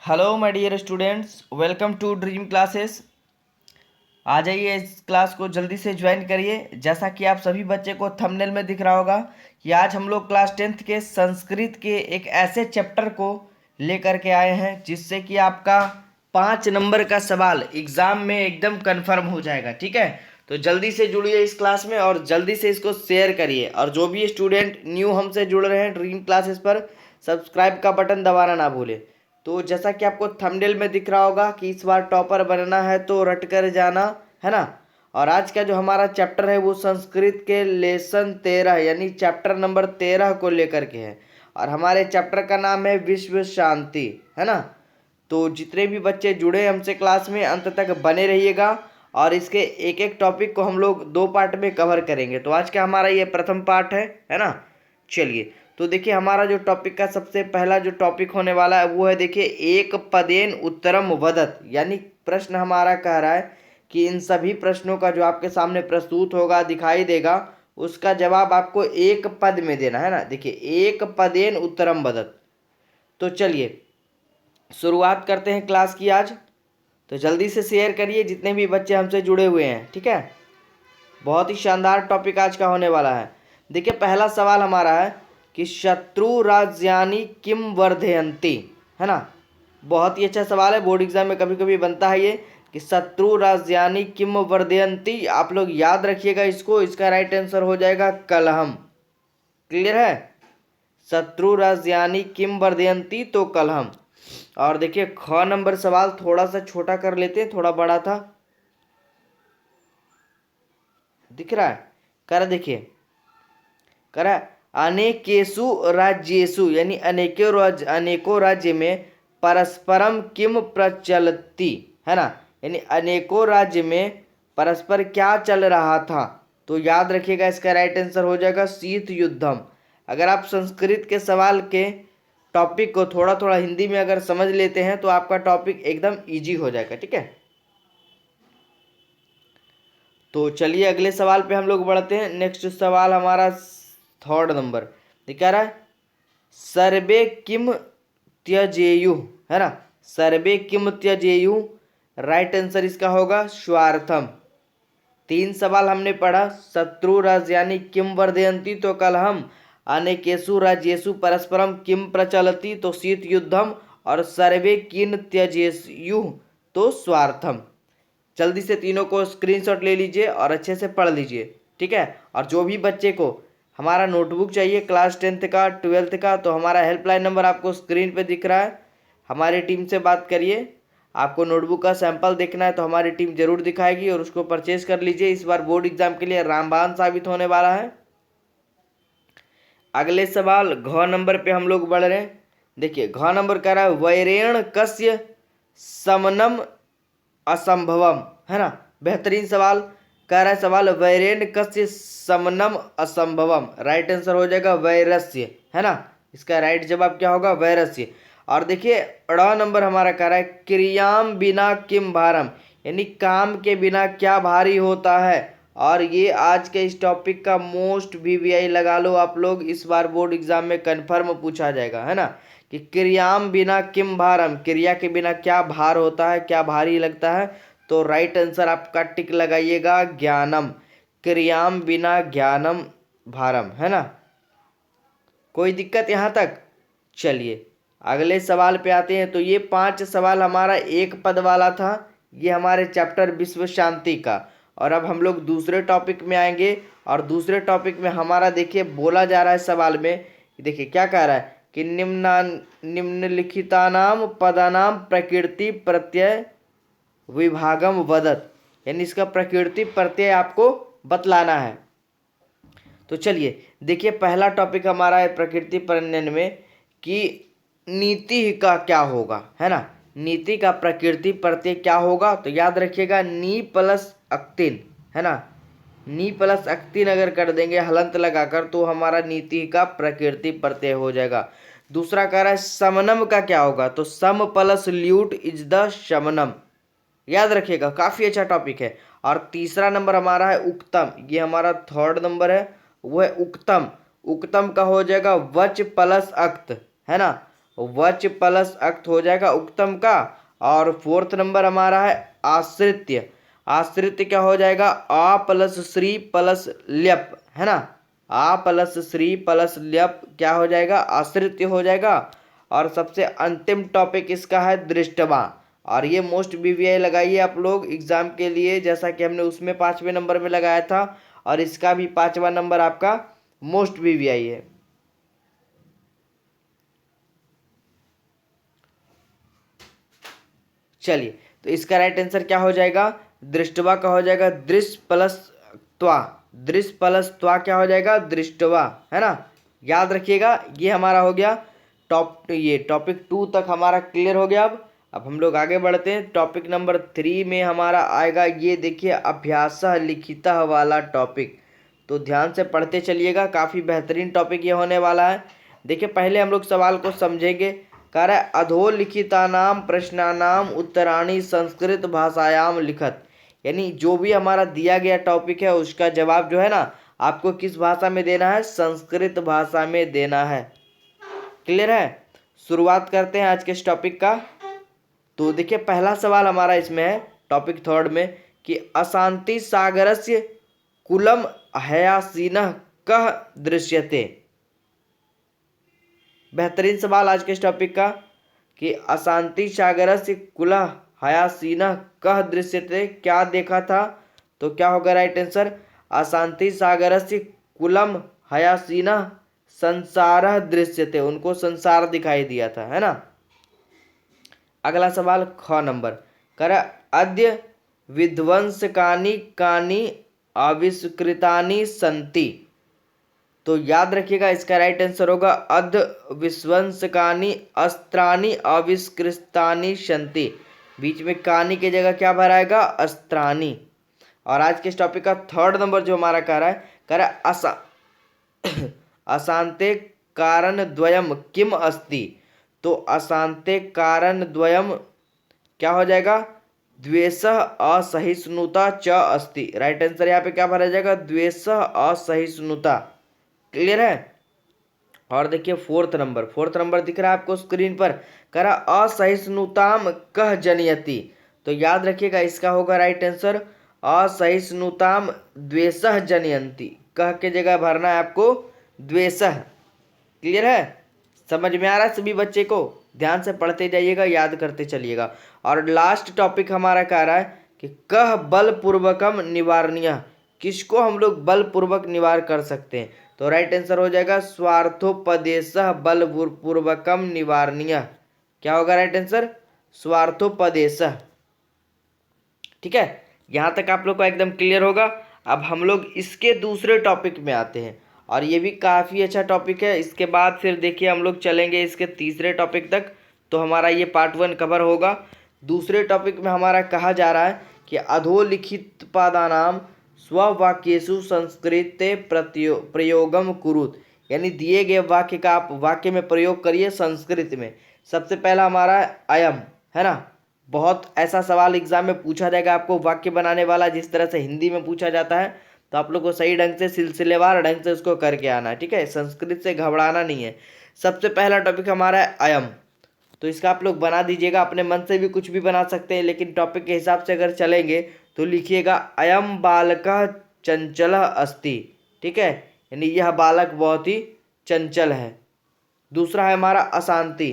Hello my dear students, welcome to dream classes. आ जाइए, इस क्लास को जल्दी से ज्वाइन करिए। जैसा कि आप सभी बच्चे को थंबनेल में दिख रहा होगा कि आज हम लोग क्लास 10th के संस्कृत के एक ऐसे चैप्टर को लेकर के आए हैं जिससे कि आपका 5 नंबर का सवाल एग्जाम में एकदम कंफर्म हो जाएगा। ठीक है, तो जल्दी से जुड़िए इस क्लास में और जल्दी से इसको शेयर करिए। और जो भी स्टूडेंट न्यू हमसे जुड़ रहे हैं ड्रीम क्लासेस पर, सब्सक्राइब का बटन दबाना ना भूले। तो जैसा कि आपको थंबनेल में दिख रहा होगा कि इस बार टॉपर बनना है तो रट कर जाना, है ना। और आज का जो हमारा चैप्टर है वो संस्कृत के लेसन 13 यानी चैप्टर नंबर 13 को लेकर के है। और हमारे चैप्टर का नाम है विश्व शांति, है ना। तो जितने भी बच्चे जुड़े हमसे क्लास में, अंत तक बने रहिएगा। और इसके एक एक टॉपिक को हम लोग 2 पार्ट में कवर करेंगे। तो आज का हमारा ये प्रथम पार्ट है ना। चलिए, तो देखिए हमारा जो टॉपिक का सबसे पहला जो टॉपिक होने वाला है वो है, देखिए, एक पदेन उत्तरम वदत। यानी प्रश्न हमारा कह रहा है कि इन सभी प्रश्नों का जो आपके सामने प्रस्तुत होगा, दिखाई देगा, उसका जवाब आपको एक पद में देना है ना। देखिए, एक पदेन उत्तरम वदत। तो चलिए शुरुआत करते हैं क्लास की आज। तो जल्दी से शेयर करिए जितने भी बच्चे हमसे जुड़े हुए हैं। ठीक है, बहुत ही शानदार टॉपिक आज का होने वाला है। देखिए, पहला सवाल हमारा है कि शत्रु राज्यानि किम वर्धयन्ति, है ना। बहुत ही अच्छा सवाल है, बोर्ड एग्जाम में कभी कभी बनता है ये कि शत्रु राज्यानि किम वर्धयन्ति। आप लोग याद रखिएगा इसको, इसका राइट आंसर हो जाएगा कलहम। क्लियर है, शत्रु राज्यानि किम वर्धयन्ति तो कलहम। और देखिए, ख नंबर सवाल थोड़ा सा छोटा कर लेते हैं, थोड़ा बड़ा था, दिख रहा है। कर देखिए, करा अनेकेषु राज्येषु यानी अनेकों राज्य में परस्परम किम प्रचलति, है ना। यानी अनेकों राज्य में परस्पर क्या चल रहा था। तो याद रखिएगा इसका राइट आंसर हो जाएगा शीत युद्धम। अगर आप संस्कृत के सवाल के टॉपिक को थोड़ा थोड़ा हिंदी में अगर समझ लेते हैं तो आपका टॉपिक एकदम इजी हो जाएगा। ठीक है, तो चलिए अगले सवाल पे हम लोग बढ़ते हैं। नेक्स्ट सवाल हमारा 3rd नंबर दिखा रहा है, सर्वे किम त्यजेयु, है ना। सर्वे किम त्यजेयु, राइट आंसर इसका होगा स्वार्थम। 3 सवाल हमने पढ़ा, शत्रु राज्यानि किम वर्धयन्ति तो कलहम, अनेकेषु राज्येषु परस्परम किम प्रचलति तो शीत युद्धम, और सर्वे किन त्यजेयु तो स्वार्थम। जल्दी से तीनों को स्क्रीनशॉट ले लीजिए और अच्छे से पढ़ लीजिए। ठीक है, और जो भी बच्चे को हमारा नोटबुक चाहिए क्लास 10th का 12th का, तो हमारा हेल्पलाइन नंबर आपको स्क्रीन पे दिख रहा है, हमारी टीम से बात करिए। आपको नोटबुक का सैंपल देखना है तो हमारी टीम जरूर दिखाएगी और उसको परचेज कर लीजिए। इस बार बोर्ड एग्जाम के लिए रामबाण साबित होने वाला है। अगले सवाल घ नंबर पे हम लोग बढ़ रहे हैं। देखिए, घ नंबर कह रहा है वैरेण कस्य समनम असंभवम, है ना। बेहतरीन सवाल कह रहा है, सवाल वैरेण कस्य समनम असंभवम, राइट आंसर हो जाएगा वैरस्य, है ना। इसका राइट जवाब क्या होगा, वैरस्य। और देखिए, ड़ नंबर हमारा कह रहा है क्रियाम बिना किम भारम, यानी काम के बिना क्या भारी होता है। और ये आज के इस टॉपिक का मोस्ट वीवीआई लगा लो आप लोग, इस बार बोर्ड एग्जाम में कंफर्म पूछा जाएगा, है ना। कि क्रियाम बिना किम भारम, क्रिया के बिना क्या भार होता है, क्या भारी लगता है। तो राइट आंसर आपका टिक लगाइएगा ज्ञानम, क्रियाम बिना ज्ञानम भारम, है ना। कोई दिक्कत यहाँ तक। चलिए अगले सवाल पे आते हैं। तो ये 5 सवाल हमारा एक पद वाला था, ये हमारे चैप्टर विश्व शांति का। और अब हम लोग दूसरे टॉपिक में आएंगे, और दूसरे टॉपिक में हमारा देखिए बोला जा रहा है सवाल में, देखिए क्या कह रहा है कि निम्नलिखितानाम पदानाम प्रकृति प्रत्यय विभागम वदत, यानी इसका प्रकृति प्रत्यय आपको बतलाना है। तो चलिए देखिए, पहला टॉपिक हमारा है प्रकृति प्रत्यय में कि नीति का क्या होगा, है ना। नीति का प्रकृति प्रत्यय क्या होगा। तो याद रखिएगा नी प्लस अक्तिन, है ना। नी प्लस अक्तिन अगर कर देंगे हलंत लगाकर तो हमारा नीति का प्रकृति प्रत्यय हो जाएगा। दूसरा कह रहा है समनम का क्या होगा। तो सम प्लस ल्यूट इज द शमनम, याद रखिएगा, काफी अच्छा टॉपिक है। और तीसरा नंबर हमारा है उक्तम, ये हमारा 3rd नंबर है, वो है उक्तम। उक्तम का हो जाएगा वच प्लस अक्त, है ना। वच प्लस अक्त हो जाएगा उक्तम का। और फोर्थ नंबर हमारा है आश्रित्य। आश्रित्य क्या हो जाएगा, आ प्लस श्री प्लस ल्यप, है ना, आ प्लस श्री प्लस ल्यप क्या हो जाएगा, आश्रित्य हो जाएगा। और सबसे अंतिम टॉपिक इसका है दृष्टवा। और ये मोस्ट बीवीआई लगाइए आप लोग एग्जाम के लिए, जैसा कि हमने उसमें 5वें नंबर में लगाया था, और इसका भी 5वां नंबर आपका मोस्ट बीवीआई है। चलिए, तो इसका राइट आंसर क्या हो जाएगा, दृष्टवा का हो जाएगा दृश्य प्लस त्वा। दृश्य प्लस त्वा क्या हो जाएगा, दृष्टवा, है ना। याद रखिएगा, ये हमारा हो गया ये टॉपिक 2 तक हमारा क्लियर हो गया। अब हम लोग आगे बढ़ते हैं। टॉपिक नंबर 3 में हमारा आएगा, ये देखिए, अभ्यास लिखिता वाला टॉपिक। तो ध्यान से पढ़ते चलिएगा, काफ़ी बेहतरीन टॉपिक ये होने वाला है। देखिए, पहले हम लोग सवाल को समझेंगे। कह रहा है अधोलिखितानाम प्रश्नानाम उत्तराणी संस्कृत भाषायाम लिखत। यानी जो भी हमारा दिया गया टॉपिक है उसका जवाब जो है ना, आपको किस भाषा में देना है, संस्कृत भाषा में देना है। क्लियर है। शुरुआत करते हैं आज के इस टॉपिक का। तो देखिए, पहला सवाल हमारा इसमें है टॉपिक 3 में कि अशांति सागरस्य कुलम हयासीनः कः दृश्यते। बेहतरीन सवाल आज के इस टॉपिक का कि अशांति सागरस्य कुलः हयासीनः कः दृश्यते, क्या देखा था। तो क्या होगा राइट आंसर, अशांति सागरस्य कुलम हयासीनः संसारः दृश्यते, उनको संसार दिखाई दिया था, है ना। अगला सवाल ख नंबर, कर अद्य विध्वंसकानि कानि आविष्कृतानि सन्ति। तो याद रखिएगा, इसका राइट आंसर होगा अद्य विध्वंसकानि अस्त्राणि आविष्कृतानि सन्ति। बीच में कानी की जगह क्या भराएगा, अस्त्राणि। और आज के इस टॉपिक का 3rd नंबर जो हमारा कह रहा है, कह रहा है अशांते कारण द्वयम किम अस्ति। तो अशांते कारण द्वयम क्या हो जाएगा, द्वेषः असहिष्णुता च अस्ति। राइट आंसर यहाँ पे क्या भरा जाएगा, द्वेषः असहिष्णुता। क्लियर है। और देखिए 4th नंबर दिख रहा है आपको स्क्रीन पर, कह रहा असहिष्णुताम कह जनयति। तो याद रखिएगा, इसका होगा राइट आंसर असहिष्णुताम द्वेषः जनयन्ति। कह के जगह भरना है आपको द्वेषः। क्लियर है, समझ में आ रहा है सभी बच्चे को। ध्यान से पढ़ते जाइएगा, याद करते चलिएगा। और लास्ट टॉपिक हमारा कह रहा है कि कह बलपूर्वकम निवारणीय, किसको हम लोग बलपूर्वक निवार कर सकते हैं। तो राइट आंसर हो जाएगा स्वार्थोपदेशः बलपूर्वकम निवारणीय। क्या होगा राइट आंसर, स्वार्थोपदेशः। ठीक है, यहाँ तक आप लोग को एकदम क्लियर होगा। अब हम लोग इसके दूसरे टॉपिक में आते हैं, और ये भी काफ़ी अच्छा टॉपिक है। इसके बाद फिर देखिए हम लोग चलेंगे इसके तीसरे टॉपिक तक, तो हमारा ये पार्ट 1 कवर होगा। दूसरे टॉपिक में हमारा कहा जा रहा है कि अधोलिखित पदानाम स्ववाक्येषु संस्कृते प्रयोगम कुरुत। यानी दिए गए वाक्य का आप वाक्य में प्रयोग करिए संस्कृत में। सबसे पहला हमारा अयम, है ना। बहुत ऐसा सवाल एग्जाम में पूछा जाएगा आपको, वाक्य बनाने वाला जिस तरह से हिंदी में पूछा जाता है, तो आप लोग को सही ढंग से सिलसिलेवार ढंग से उसको करके आना है। ठीक है, संस्कृत से घबराना नहीं है। सबसे पहला टॉपिक हमारा है अयम। तो इसका आप लोग बना दीजिएगा, अपने मन से भी कुछ भी बना सकते हैं, लेकिन टॉपिक के हिसाब से अगर चलेंगे तो लिखिएगा अयम बालकः चंचलः अस्ति। ठीक है, यानी यह बालक बहुत ही चंचल है। दूसरा है हमारा अशांति।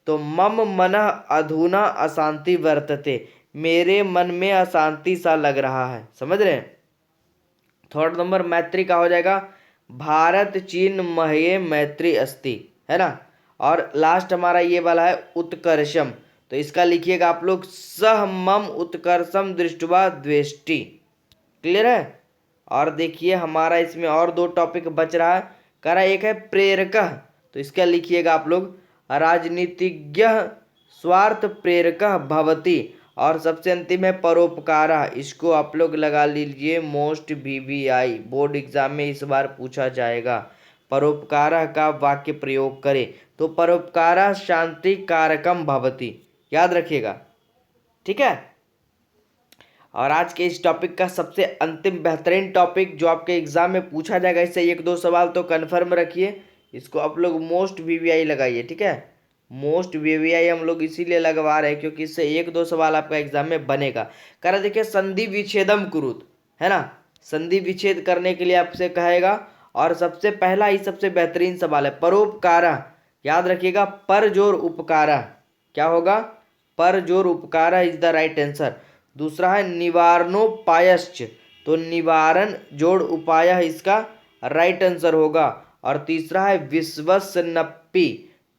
तो मम मनः अधुना अशांति वर्तते, मेरे मन में अशांति सा लग रहा है। समझ रहे हैं। 3rd नंबर मैत्री का हो जाएगा भारत चीन मह्ये मैत्री अस्ति, है ना। और लास्ट हमारा ये वाला है उत्कर्षम। तो इसका लिखिएगा आप लोग सह मम उत्कर्षम दृष्ट्वा द्वेष्टि। क्लियर है। और देखिए हमारा इसमें और 2 टॉपिक बच रहा है। कह रहा एक है प्रेरकः, तो इसका लिखिएगा आप लोग राजनीतिज्ञ स्वार्थ प्रेरकः भवति। और सबसे अंतिम है परोपकारः, इसको आप लोग लगा लीजिए मोस्ट बीवीआई, बोर्ड एग्जाम में इस बार पूछा जाएगा। परोपकारः का वाक्य प्रयोग करें, तो परोपकारः शांति कारकम भवति, याद रखिएगा। ठीक है। और आज के इस टॉपिक का सबसे अंतिम बेहतरीन टॉपिक जो आपके एग्जाम में पूछा जाएगा, इससे 1-2 सवाल तो कन्फर्म रखिए, इसको आप लोग मोस्ट वीवीआई लगाइए। ठीक है, मोस्ट वीवीआई हम लोग इसीलिए लगवा रहे हैं क्योंकि इससे 1-2 सवाल आपका एग्जाम में बनेगा। कह रहा देखिए संधि विच्छेदम कुरुत, है ना, संधि विच्छेद करने के लिए आपसे कहेगा। और सबसे पहला ही सबसे बेहतरीन सवाल है परोपकारा, याद रखिएगा पर जोर उपकारा, क्या होगा, पर जोर उपकारा इज द राइट आंसर। दूसरा है निवारणोपायश्च, तो निवारण जोड़ उपाय इसका राइट आंसर होगा। और तीसरा है विश्वसनप्पी,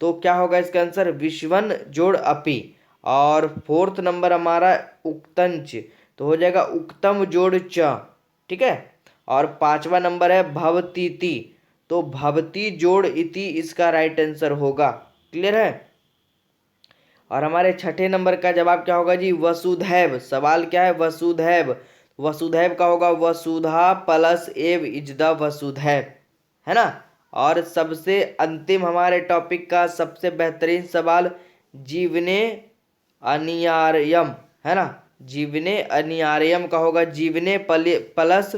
तो क्या होगा इसका आंसर, विश्वन जोड़ अपी। और फोर्थ नंबर हमारा उक्तंच, तो हो जाएगा उक्तम जोड़ च, ठीक है। और पांचवा नंबर है भवतीति, तो भवती जोड़ इति इसका राइट आंसर होगा। क्लियर है। और हमारे छठे नंबर का जवाब क्या होगा जी, वसुधैव। सवाल क्या है, वसुधैव। वसुधैव का होगा वसुधा प्लस एव इज द वसुधैव, है ना। और सबसे अंतिम हमारे टॉपिक का सबसे बेहतरीन सवाल जीवने अनिवार्यम, है ना, जीवने अनिवार्यम का होगा जीवने प्लस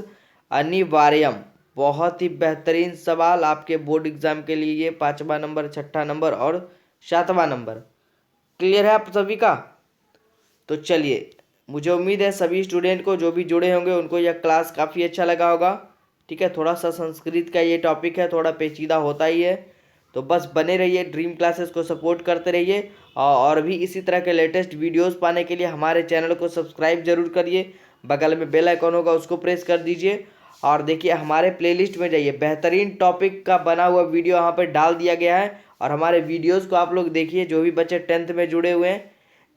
अनिवार्यम। बहुत ही बेहतरीन सवाल आपके बोर्ड एग्जाम के लिए ये 5वां नंबर, 6ठा नंबर और 7वां नंबर। क्लियर है आप सभी का। तो चलिए, मुझे उम्मीद है सभी स्टूडेंट को जो भी जुड़े होंगे उनको यह क्लास काफ़ी अच्छा लगा होगा। ठीक है, थोड़ा सा संस्कृत का ये टॉपिक है, थोड़ा पेचीदा होता ही है, तो बस बने रहिए, ड्रीम क्लासेस को सपोर्ट करते रहिए। और भी इसी तरह के लेटेस्ट वीडियोस पाने के लिए हमारे चैनल को सब्सक्राइब जरूर करिए, बगल में बेल आइकन होगा उसको प्रेस कर दीजिए। और देखिए हमारे प्लेलिस्ट में जाइए, बेहतरीन टॉपिक का बना हुआ वीडियो यहाँ पर डाल दिया गया है। और हमारे वीडियोज़ को आप लोग देखिए, जो भी बच्चे 10th में जुड़े हुए हैं,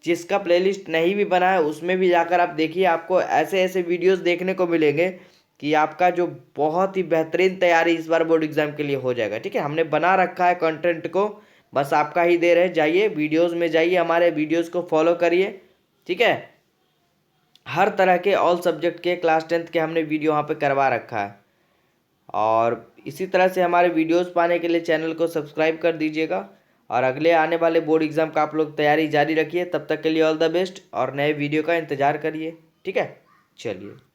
जिसका प्लेलिस्ट नहीं भी बना है उसमें भी जाकर आप देखिए, आपको ऐसे ऐसे वीडियोस देखने को मिलेंगे कि आपका जो बहुत ही बेहतरीन तैयारी इस बार बोर्ड एग्जाम के लिए हो जाएगा। ठीक है, हमने बना रखा है कंटेंट को, बस आपका ही देर है। जाइए वीडियोस में जाइए, हमारे वीडियोस को फॉलो करिए। ठीक है, हर तरह के ऑल सब्जेक्ट के क्लास 10th के हमने वीडियो वहाँ पे करवा रखा है। और इसी तरह से हमारे वीडियोस पाने के लिए चैनल को सब्सक्राइब कर दीजिएगा। और अगले आने वाले बोर्ड एग्जाम का आप लोग तैयारी जारी रखिए। तब तक के लिए ऑल द बेस्ट, और नए वीडियो का इंतज़ार करिए। ठीक है, चलिए।